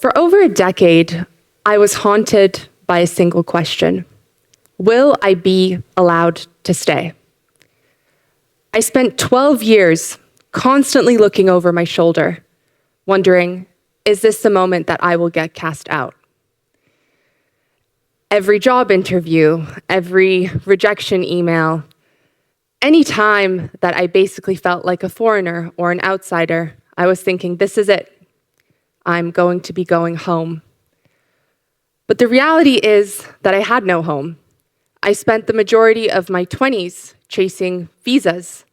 For over a decade, I was haunted by a single question. Will I be allowed to stay? I spent 12 years constantly looking over my shoulder, wondering, is this the moment that I will get cast out? Every job interview, every rejection email, any time that I basically felt like a foreigner or an outsider, I was thinking, this is it. I'm going to be going home. But the reality is that I had no home. I spent the majority of my 20s chasing visas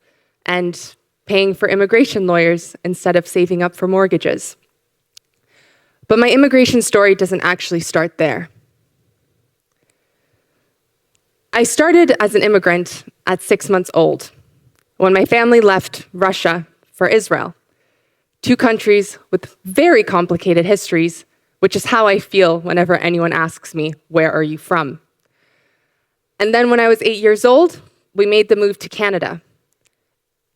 and paying for immigration lawyers instead of saving up for mortgages. But my immigration story doesn't actually start there. I started as an immigrant at 6 months old when my family left Russia for Israel, two countries with very complicated histories, which is how I feel whenever anyone asks me, where are you from? And then when I was 8 years old, we made the move to Canada.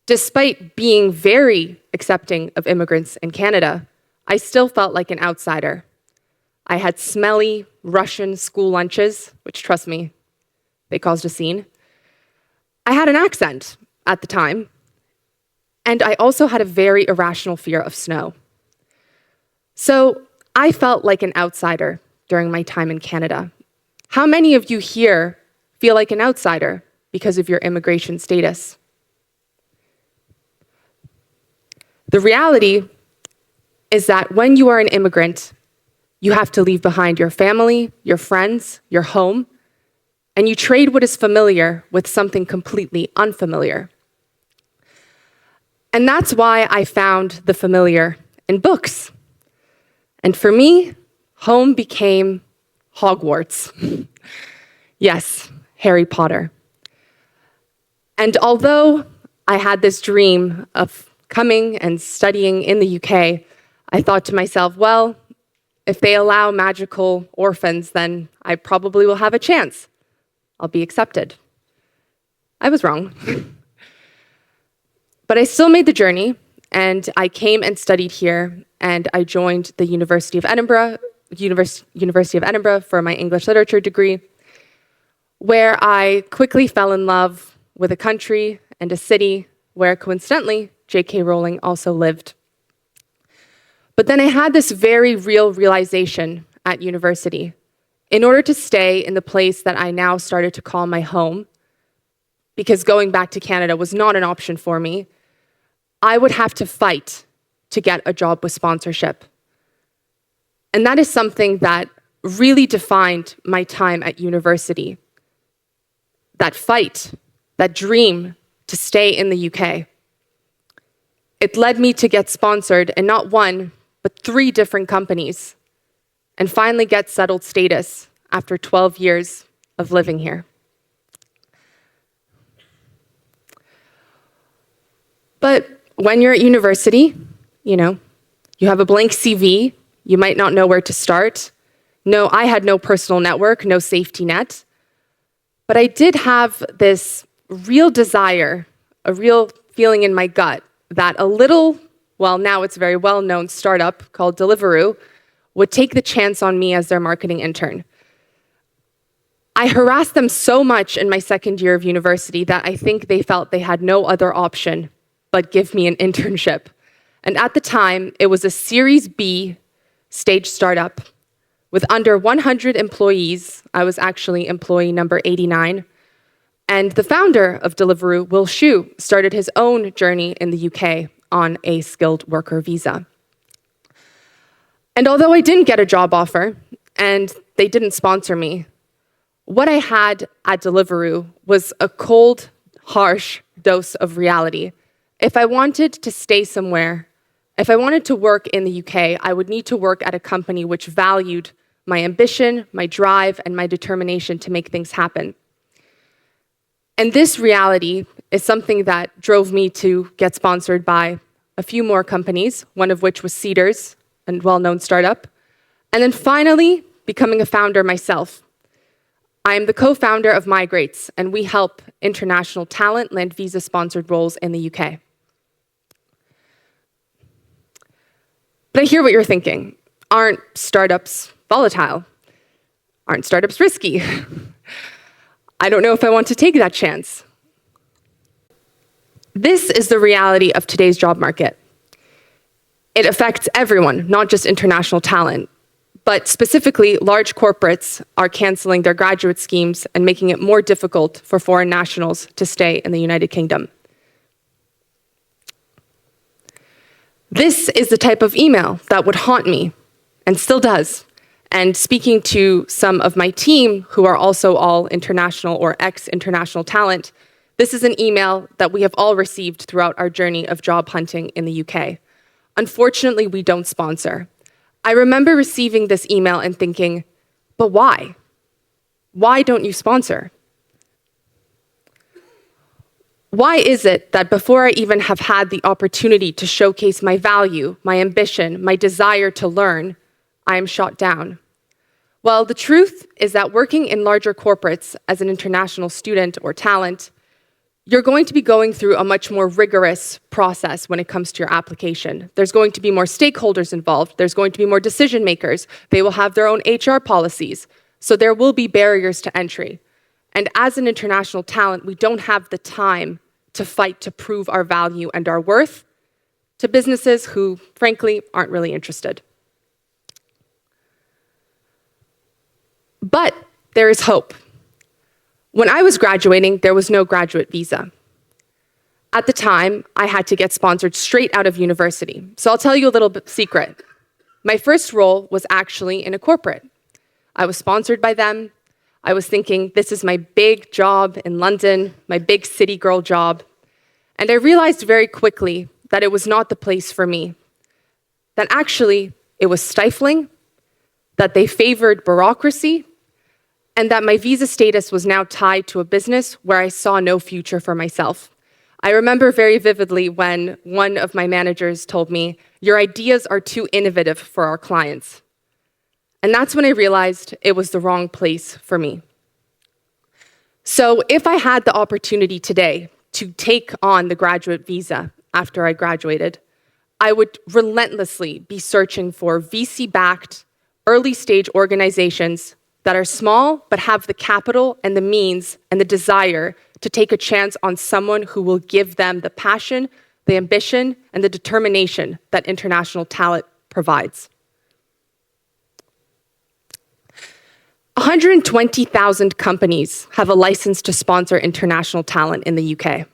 Despite being very accepting of immigrants in Canada, I still felt like an outsider. I had smelly Russian school lunches, which, trust me, they caused a scene. I had an accent at the time, and I also had a very irrational fear of snow. So I felt like an outsider during my time in Canada. How many of you here feel like an outsider because of your immigration status? The reality is that when you are an immigrant, you have to leave behind your family, your friends, your home, and you trade what is familiar with something completely unfamiliar. And that's why I found the familiar in books. And for me, home became Hogwarts. Yes, Harry Potter. And although I had this dream of coming and studying in the UK, I thought to myself, well, if they allow magical orphans, then I probably will have a chance. I'll be accepted. I was wrong. But I still made the journey, and I came and studied here, and I joined the University of Edinburgh for my English literature degree, where I quickly fell in love with a country and a city where, coincidentally, J.K. Rowling also lived. But then I had this very real realization at university. In order to stay in the place that I now started to call my home, because going back to Canada was not an option for me, I would have to fight to get a job with sponsorship. And that is something that really defined my time at university. That fight, that dream to stay in the UK. It led me to get sponsored in not one, but 3 different companies, and finally get settled status after 12 years of living here. But when you're at university, you have a blank CV, you might not know where to start. No, I had no personal network, no safety net. But I did have this real desire, a real feeling in my gut that a little, well, now it's a very well-known startup called Deliveroo would take the chance on me as their marketing intern. I harassed them so much in my second year of university that I think they felt they had no other option but give me an internship. And at the time, it was a Series B stage startup with under 100 employees. I was actually employee number 89. And the founder of Deliveroo, Will Shu, started his own journey in the UK on a skilled worker visa. And although I didn't get a job offer and they didn't sponsor me, what I had at Deliveroo was a cold, harsh dose of reality. If I wanted to stay somewhere, if I wanted to work in the UK, I would need to work at a company which valued my ambition, my drive, and my determination to make things happen. And this reality is something that drove me to get sponsored by a few more companies, one of which was Cedars, a well-known startup, and then finally becoming a founder myself. I am the co-founder of Migrates, and we help international talent land visa-sponsored roles in the UK. But I hear what you're thinking. Aren't startups volatile? Aren't startups risky? I don't know if I want to take that chance. This is the reality of today's job market. It affects everyone, not just international talent, but specifically large corporates are canceling their graduate schemes and making it more difficult for foreign nationals to stay in the United Kingdom. This is the type of email that would haunt me, and still does. And speaking to some of my team who are also all international or ex-international talent, this is an email that we have all received throughout our journey of job hunting in the UK. Unfortunately, we don't sponsor. I remember receiving this email and thinking, but why? Why don't you sponsor? Why is it that before I even have had the opportunity to showcase my value, my ambition, my desire to learn, I am shot down? Well, the truth is that working in larger corporates as an international student or talent, you're going to be going through a much more rigorous process when it comes to your application. There's going to be more stakeholders involved. There's going to be more decision makers. They will have their own HR policies. So there will be barriers to entry. And as an international talent, we don't have the time to fight to prove our value and our worth to businesses who, frankly, aren't really interested. But there is hope. When I was graduating, there was no graduate visa. At the time, I had to get sponsored straight out of university. So I'll tell you a little bit secret. My first role was actually in a corporate. I was sponsored by them. I was thinking, this is my big job in London, my big city girl job. And I realized very quickly that it was not the place for me. That actually, it was stifling, that they favored bureaucracy, and that my visa status was now tied to a business where I saw no future for myself. I remember very vividly when one of my managers told me, "Your ideas are too innovative for our clients." And that's when I realized it was the wrong place for me. So if I had the opportunity today to take on the graduate visa after I graduated, I would relentlessly be searching for VC-backed, early-stage organizations that are small but have the capital and the means and the desire to take a chance on someone who will give them the passion, the ambition, and the determination that international talent provides. 120,000 companies have a license to sponsor international talent in the UK.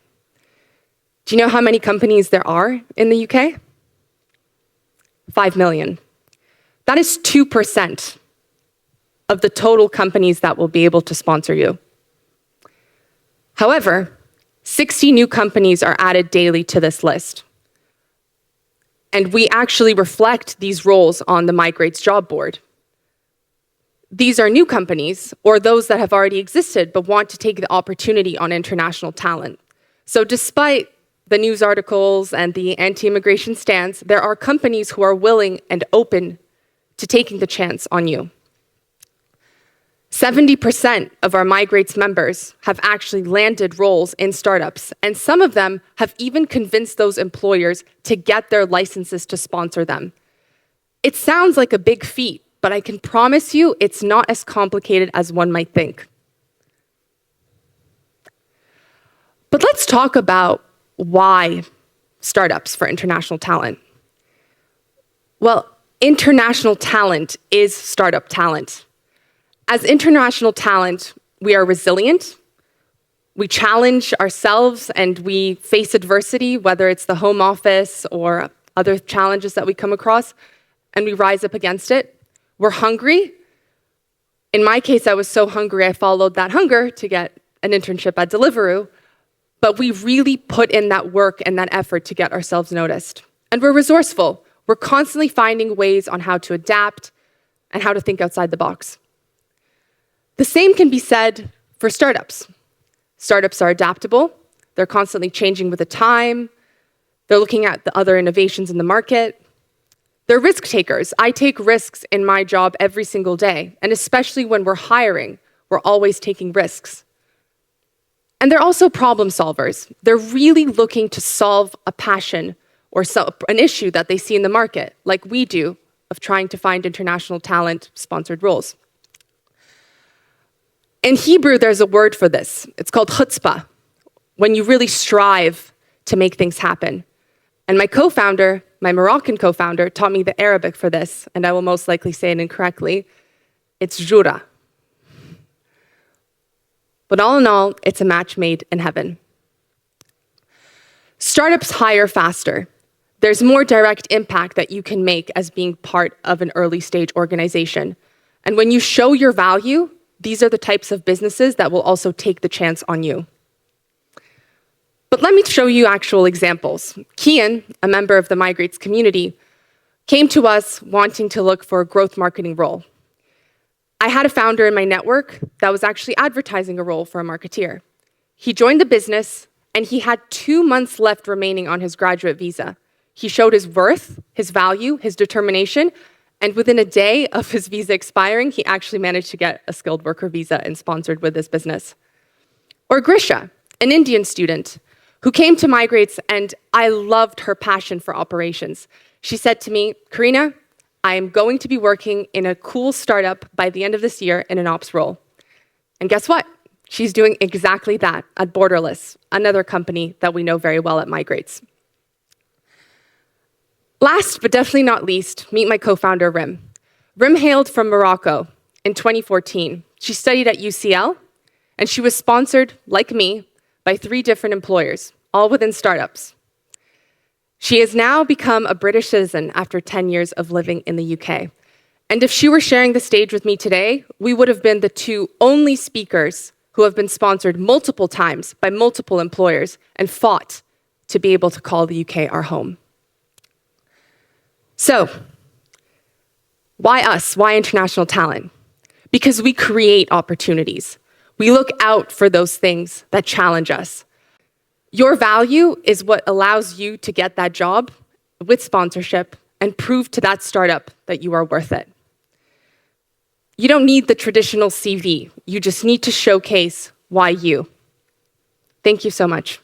Do you know how many companies there are in the UK? 5 million. That is 2% of the total companies that will be able to sponsor you. However, 60 new companies are added daily to this list. And we actually reflect these roles on the Migrate's job board. These are new companies or those that have already existed but want to take the opportunity on international talent. So despite the news articles and the anti-immigration stance, there are companies who are willing and open to taking the chance on you. 70% of our Migrates members have actually landed roles in startups, and some of them have even convinced those employers to get their licenses to sponsor them. It sounds like a big feat, but I can promise you it's not as complicated as one might think. But let's talk about why startups for international talent. Well, international talent is startup talent. As international talent, we are resilient. We challenge ourselves and we face adversity, whether it's the home office or other challenges that we come across, and we rise up against it. We're hungry. In my case, I was so hungry, I followed that hunger to get an internship at Deliveroo. But we really put in that work and that effort to get ourselves noticed. And we're resourceful. We're constantly finding ways on how to adapt and how to think outside the box. The same can be said for startups. Startups are adaptable. They're constantly changing with the time. They're looking at the other innovations in the market. They're risk takers. I take risks in my job every single day. And especially when we're hiring, we're always taking risks. And they're also problem solvers. They're really looking to solve a passion or an issue that they see in the market, like we do of trying to find international talent sponsored roles. In Hebrew, there's a word for this. It's called chutzpah, when you really strive to make things happen. And my co-founder, my Moroccan co-founder, taught me the Arabic for this, and I will most likely say it incorrectly. It's jura. But all in all, it's a match made in heaven. Startups hire faster. There's more direct impact that you can make as being part of an early stage organization. And when you show your value, these are the types of businesses that will also take the chance on you. But let me show you actual examples. Kian, a member of the Migrates community, came to us wanting to look for a growth marketing role. I had a founder in my network that was actually advertising a role for a marketeer. He joined the business, and he had 2 months left remaining on his graduate visa. He showed his worth, his value, his determination, and within a day of his visa expiring, he actually managed to get a skilled worker visa and sponsored with this business. Or Grisha, an Indian student who came to Migrates, and I loved her passion for operations. She said to me, "Karina, I am going to be working in a cool startup by the end of this year in an ops role." And guess what? She's doing exactly that at Borderless, another company that we know very well at Migrates. Last, but definitely not least, meet my co-founder, Rim. Rim hailed from Morocco in 2014. She studied at UCL, and she was sponsored, like me, by 3 different employers, all within startups. She has now become a British citizen after 10 years of living in the UK. And if she were sharing the stage with me today, we would have been the 2 only speakers who have been sponsored multiple times by multiple employers and fought to be able to call the UK our home. So, why us? Why international talent? Because we create opportunities. We look out for those things that challenge us. Your value is what allows you to get that job with sponsorship and prove to that startup that you are worth it. You don't need the traditional CV. You just need to showcase why you. Thank you so much.